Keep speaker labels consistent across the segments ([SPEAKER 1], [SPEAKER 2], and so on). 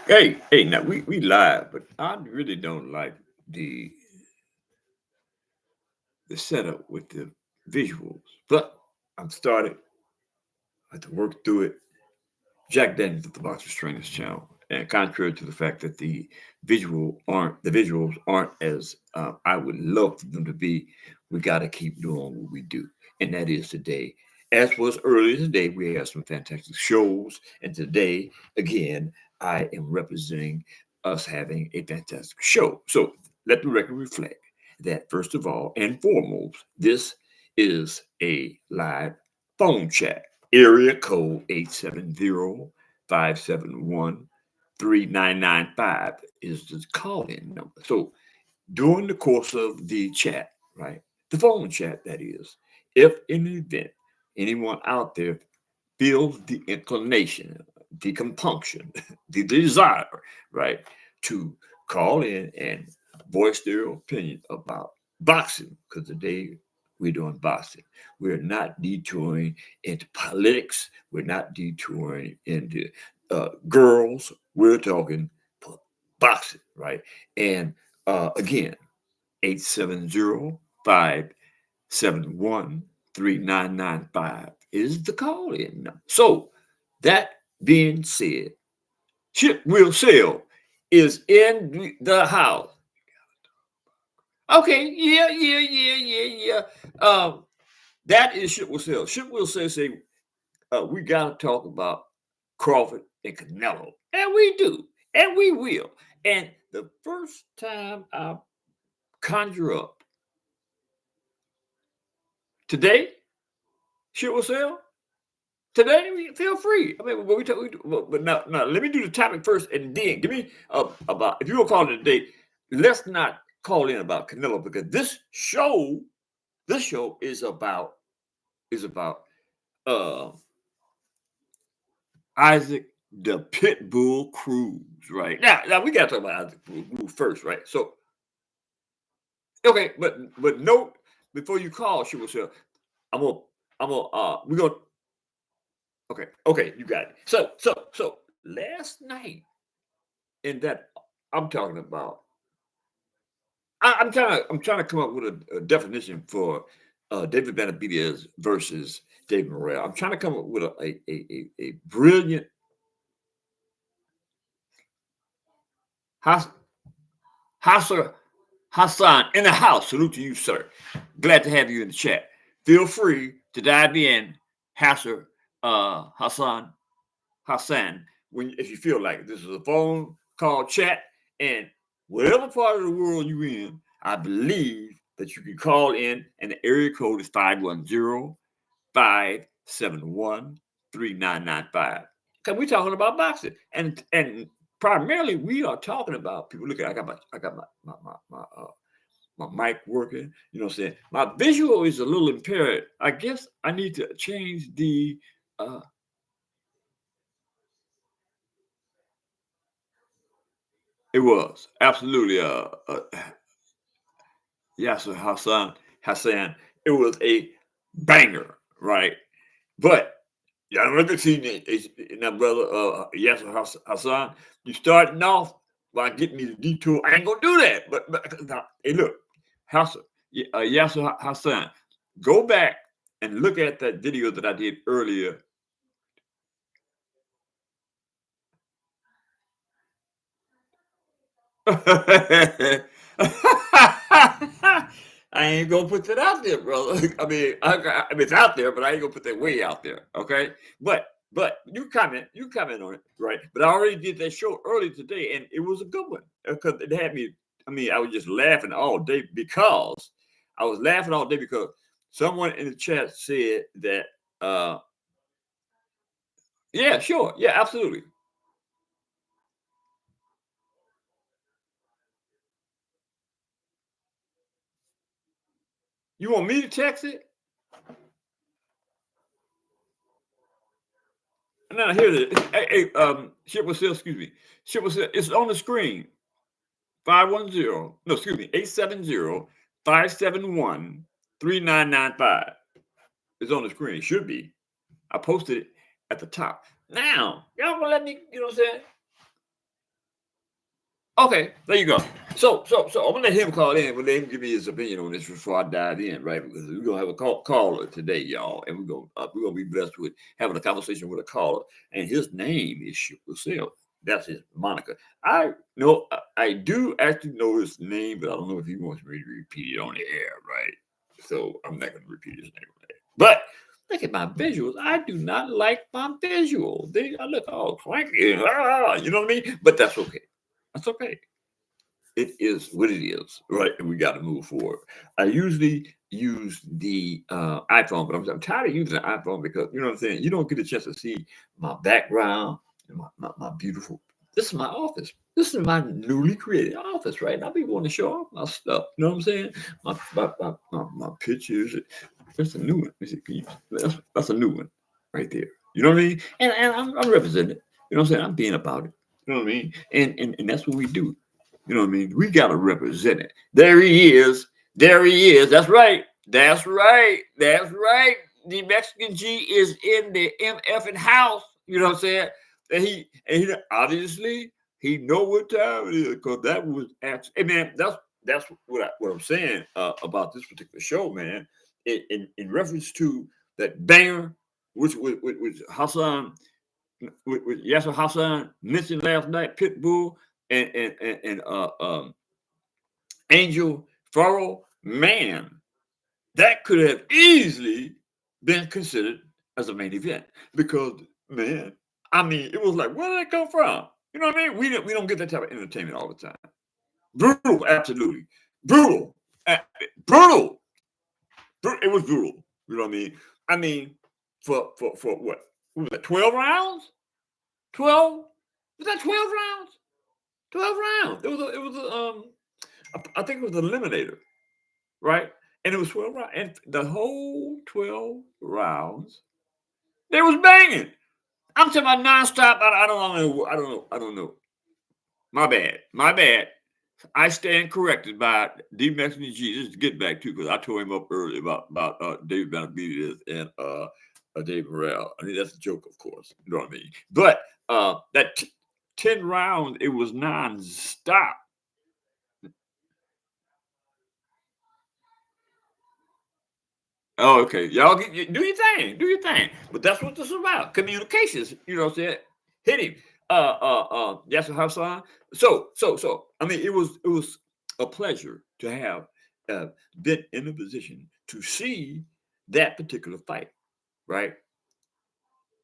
[SPEAKER 1] Hey, now we live, but I really don't like the the setup with the visuals. But I'm started. I have to work through it. Jack Daniels of the Boxers Trainers channel, and contrary to the fact that the visuals aren't as I would love for them to be, we got to keep doing what we do, and that is today. As was earlier today, we have some fantastic shows, and today again, I am representing us having a fantastic show. So let the record reflect that first of all and foremost, this is a live phone chat. Area code 870-571-3995 is the call-in number. So during the course of the chat, right, the phone chat that is, if in an event anyone out there feels the inclination, the compunction, the desire, right, to call in and voice their opinion about boxing, because today we're doing boxing. We're not detouring into politics. We're not detouring into girls. We're talking boxing, right? And again, 870-571-3995 is the call in number. So, that being said, Ship Will Sell is in the house. Okay, yeah. That is Ship Will Sell. Ship Will Sell say, we got to talk about Crawford and Canelo. And we do. And we will. And the first time I conjure up today, Ship Will Sell, today, feel free. I mean, but but now, let me do the topic first, and then give me about if you will call it a day. Let's not call in about Canelo because this show is about uh Isaac the Pitbull Cruz, right? Now we gotta talk about Isaac Cruz first, right? So okay, but note before you call, she will say, I'm gonna we're gonna okay, you got it. So last night in that I'm talking about. I'm trying to come up with a definition for David Benavidez versus Dave Morrell. I'm trying to come up with a brilliant Has- Hassan Hassan in the house. Salute to you, sir. Glad to have you in the chat. Feel free to dive in, Hassan when if you feel like it. This is a phone call chat, and whatever part of the world you're in, I believe that you can call in, and the area code is 510-571-3995. Because we're talking about boxing. And primarily we are talking about people. Look at I got my mic working. You know what I'm saying? My visual is a little impaired. I guess I need to change the uh it was absolutely Yasser Hassan. It was a banger, right? But yeah, look at see now, brother Yasser Hassan. You starting off by getting me the detour. I ain't gonna do that. But now, hey, look, Hassan, Yasser Hassan, go back and look at that video that I did earlier. I ain't gonna put that out there, brother. I mean, it's out there, but I ain't gonna put that way out there. Okay, but you comment on it, right? But I already did that show earlier today, and it was a good one because it had me. I mean, I was just laughing all day because I was laughing all day because someone in the chat said that, yeah, sure, yeah, absolutely. You want me to text it? No, here it is. Hey, Ship was still, excuse me. Ship was still, it's on the screen. 510, no, excuse me, 870-571-3995. It's on the screen. It should be. I posted it at the top. Now, y'all gonna let me, you know what I'm saying? Okay, there you go. So I'm gonna let him call in. We'll let him give me his opinion on this before I dive in, right? Because we're gonna have a caller today, y'all, and we're gonna be blessed with having a conversation with a caller, and his name is Lucille. That's his moniker. I know I do actually know his name, but I don't know if he wants me to repeat it on the air, right? So I'm not gonna repeat his name on the air. But look at my visuals. I do not like my visuals. I look all cranky, you know what I mean? But that's okay. That's okay. It is what it is, right? And we got to move forward. I usually use the iPhone, but I'm tired of using the iPhone because you know what I'm saying. You don't get a chance to see my background, and my beautiful. This is my office. This is my newly created office, right? Now people want to show off my stuff. You know what I'm saying? My pictures. That's a new one. That's a new one right there. You know what I mean? And I'm representing it. You know what I'm saying? I'm being about it. You know what I mean? And that's what we do. You know what I mean? We got to represent it. There he is. There he is. That's right. That's right. That's right. The Mexican G is in the MF house. You know what I'm saying? And he obviously he know what time it is because that was actually. Hey man, that's what I'm saying about this particular show, man. In reference to that banger, which Hassan, with Yasser Hassan mentioned last night, Pitbull and Angel Fierro, man, that could have easily been considered as a main event because, man, I mean, it was like, where did it come from? You know what I mean? We don't get that type of entertainment all the time. Brutal, absolutely. Brutal. Brutal. It was brutal. You know what I mean? I mean, for what? What was that, 12 rounds? 12? Was that 12 rounds? 12 rounds. I think it was an eliminator, right? And it was 12 rounds. And the whole 12 rounds, they was banging. I'm talking about nonstop. I don't know. I don't know. My bad. My bad. I stand corrected by D Mexican Jesus to get back to because I tore him up earlier about David Benavidez and Dave Morrell. I mean, that's a joke, of course. You know what I mean? But that 10 rounds, it was nonstop. Oh, okay. Y'all do your thing. Do your thing. But that's what this is about. Communications. You know what I'm saying? Hit him. Yasser Hassan. So I mean it was a pleasure to have been in a position to see that particular fight, right?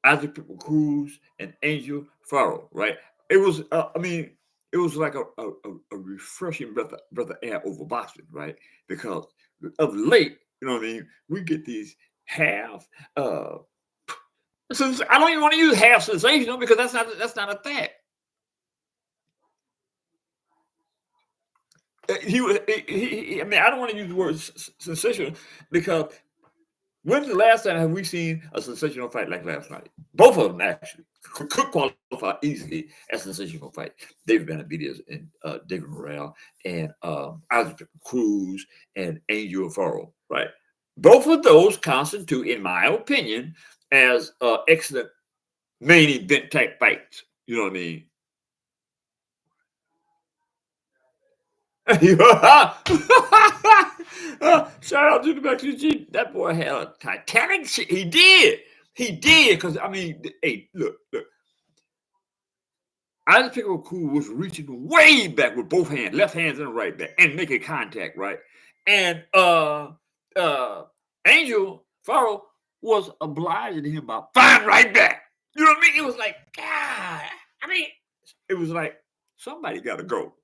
[SPEAKER 1] Isaac Cruz and Angel Fierro, right? It was I mean, it was like a refreshing breath of air over boxing, right? Because of late, you know what I mean, we get these half since I don't even want to use half sensational because that's not a fact. I mean, I don't want to use the word sensational because when's the last time have we seen a sensational fight like last night? Both of them actually could qualify easily as sensational fight. David Benavidez and David Morrell and Isaac Cruz and Angel Fierro, right? Both of those constitute, in my opinion, as excellent main event type fights. You know what I mean? Shout out to the Mexican G. That boy had a Titanic shit. He did. He did. Because, I mean, hey, look. Isaac Pickle Cool was reaching way back with both hands, left hands and right back, and making contact, right? And Angel Fierro was obliging him by flying right back. You know what I mean? It was like, God. I mean, it was like, somebody got to go.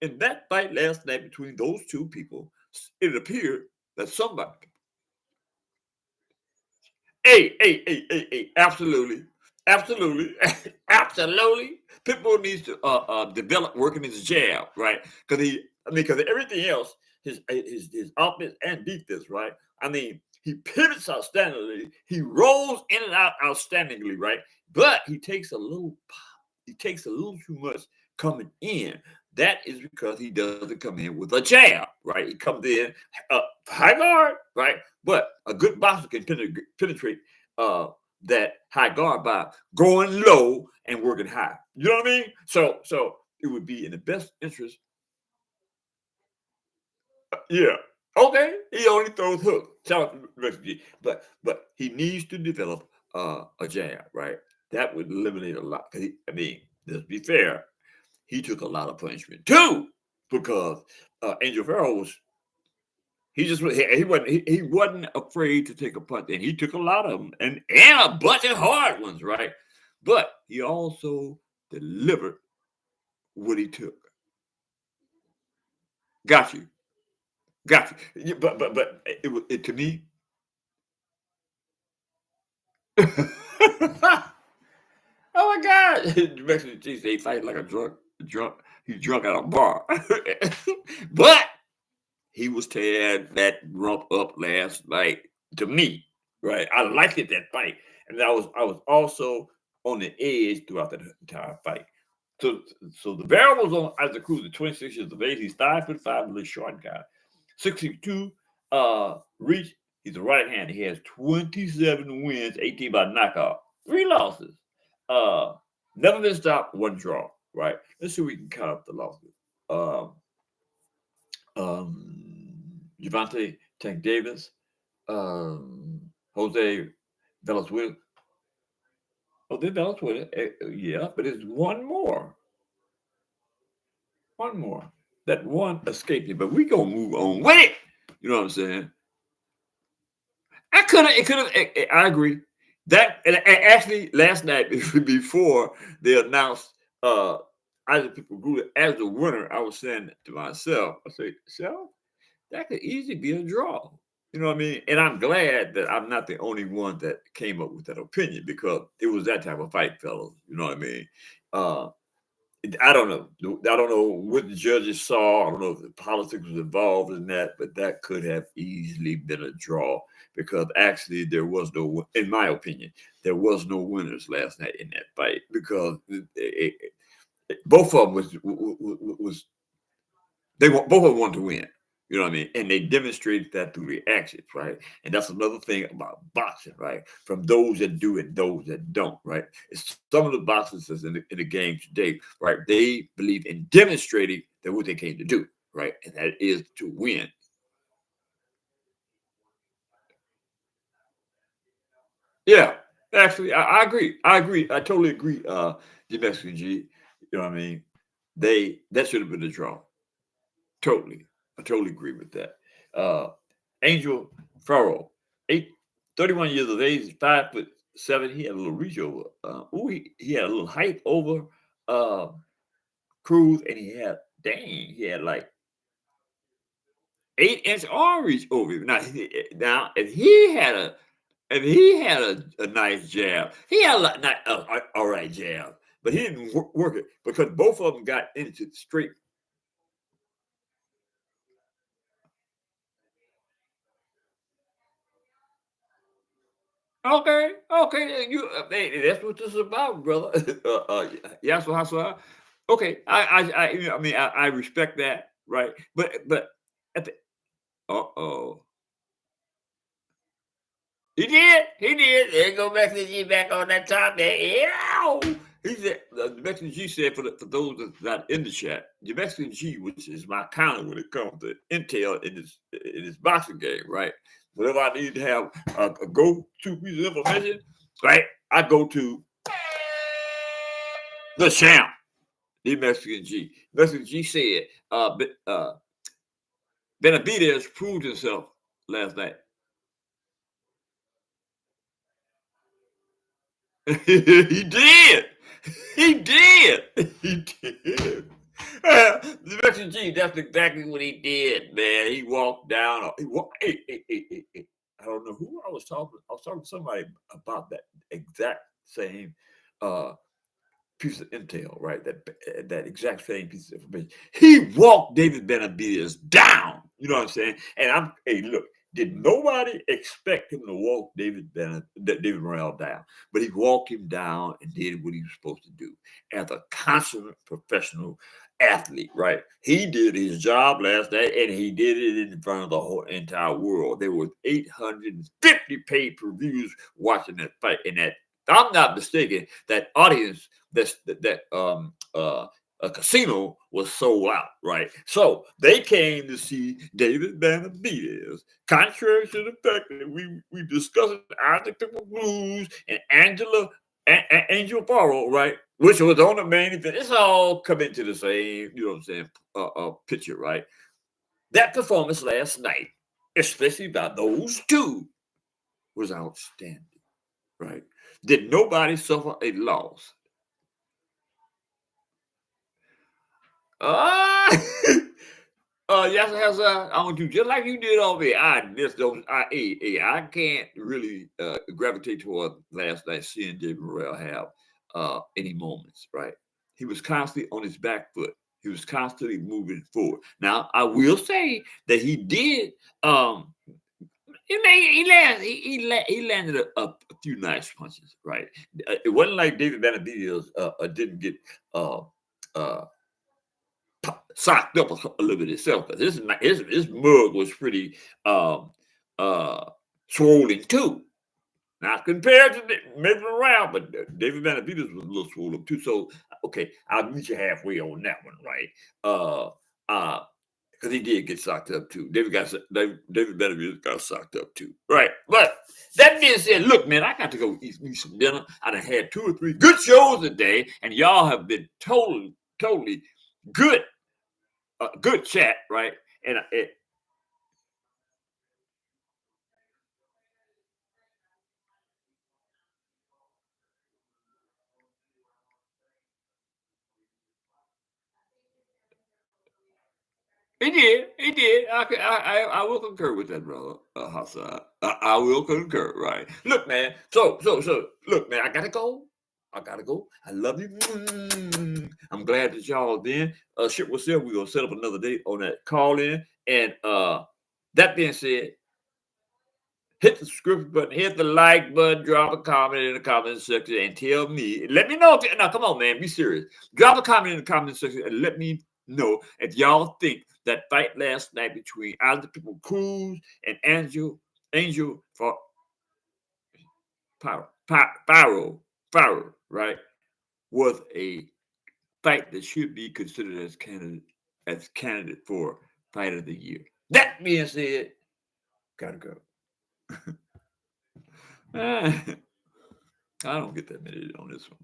[SPEAKER 1] In that fight last night between those two people, it appeared that somebody. Hey, absolutely, absolutely. Pitbull needs to develop working his jab, right? Because everything else, his offense and defense, right? I mean, he pivots outstandingly. He rolls in and out outstandingly, right? But he takes a little too much coming in. That is because he doesn't come in with a jab, right? He comes in high guard, right? But a good boxer can penetrate that high guard by going low and working high. You know what I mean? So it would be in the best interest. Yeah. Okay. He only throws hooks. Shout out to refugee. But he needs to develop a jab, right? That would eliminate a lot. 'Cause I mean, let's be fair, he took a lot of punishment too, because Angel Fierro was he wasn't afraid to take a punch, and he took a lot of them, and a bunch of hard ones, right? But he also delivered what he took. Got you, got you. But it to me. Oh my God! The Mexican cheese, they fight like a drunk. He's drunk at a bar, but he was tearing that rump up last night. To me, right? I liked it that fight, and I was also on the edge throughout the entire fight. So so the barrel was on Isaac Cruz at 26 years of age. He's 5'5", a little short guy. 62 reach. He's a right hand. He has 27 wins, 18 by knockout, 3 losses. Uh, Never been stopped, 1 draw. Right. Let's see if we can count up the losses. Um, Javante Tank Davis, Jose Velasquez. Oh, they Velasquez. Yeah, but it's one more. One more. That one escaped me, but we gonna move on with it. You know what I'm saying? I could have. It could have. I agree. That and actually last night before they announced Isaac People Grew as the winner, I was saying to myself, I said, "Self, that could easily be a draw." You know what I mean? And I'm glad that I'm not the only one that came up with that opinion, because it was that type of fight, fellas. You know what I mean? Uh, I don't know. I don't know what the judges saw. I don't know if the politics was involved in that, but that could have easily been a draw, because actually there was no, in my opinion, there was no winners last night in that fight, because both of them was both of them wanted to win. You know what I mean? And they demonstrated that through the actions, right? And that's another thing about boxing, right? From those that do it, those that don't, right? It's some of the boxers that's in the game today, right? They believe in demonstrating that what they came to do, right? And that is to win. Yeah, actually, I agree. I agree. I totally agree. The Mexican G, you know what I mean? That should have been a draw. Totally. I totally agree with that. Uh, Angel Fierro, 31 years of age, 5'7". He had a little reach over. He had a little height over uh, Cruz, and he had like 8-inch arm reach over him. Now, if he had a nice jab, he had not all right jab, but he didn't work it, because both of them got into straight. Okay, okay, hey, that's what this is about, brother. Yeah, so. Okay, I mean, I respect that, right? But at the oh, he did. There you go, Mexican G back on that top there. Yeah, he said the Mexican G said for those that's not in the chat, the Mexican G, which is my counter when it comes to intel in this boxing game, right? Whenever I need to have a go-to piece of information, right? I go to the champ, the Mexican G. Mexican G said, Benavidez proved himself last night. He did. He did. He did. The Mexican G, that's exactly what he did, man. He walked down. Hey. I don't know who I was talking. I was talking to somebody about that exact same uh, piece of intel, right? That exact same piece of information. He walked David Benavidez down. You know what I'm saying? And hey, look, did nobody expect him to walk David Morrell down? But he walked him down and did what he was supposed to do as a consummate professional athlete, right? He did his job last night, and he did it in front of the whole entire world. There were 850 pay-per-views watching that fight, and that, if I'm not mistaken, that audience that casino was sold out, right? So they came to see David Benavidez, contrary to the fact that we discussed Isaac Blues and Angel Fierro, right? Which was on the main event. It's all come into the same, you know what I'm saying, picture, right? That performance last night, especially by those two, was outstanding, right? Did nobody suffer a loss? Ah, yes, yes, I want to just like you did on me. I just don't. I can't really gravitate toward last night seeing David Morrell have any moments. Right, he was constantly on his back foot. He was constantly moving forward. Now, I will say that he did. He landed a few nice punches. Right, it wasn't like David Benavidez didn't get uh, socked up a little bit itself. But his mug was pretty uh, swollen too. Not compared to maybe around, but David Benavidez was a little swollen too. So okay, I'll meet you halfway on that one, right? Because he did get socked up too. David Benavidez got socked up too, right? But that being said, look, man, I got to go eat me some dinner. I done had 2 or 3 good shows today, and y'all have been totally good good chat, right? And he did, he did. I will concur with that, brother Hassan. I will concur, right? Look, man. Look, man. I gotta go. I gotta go. I love you. I'm glad that y'all then. Shit was said. We're gonna set up another date on that call in. And that being said, hit the subscription button, hit the like button, drop a comment in the comment section, and tell me. Let me know. Now, come on, man, be serious. Drop a comment in the comment section and let me know if y'all think that fight last night between either people Cruz and Angel for Fierro, right, was a fight that should be considered as candidate for fight of the year. That being said, gotta go. I don't get that many on this one.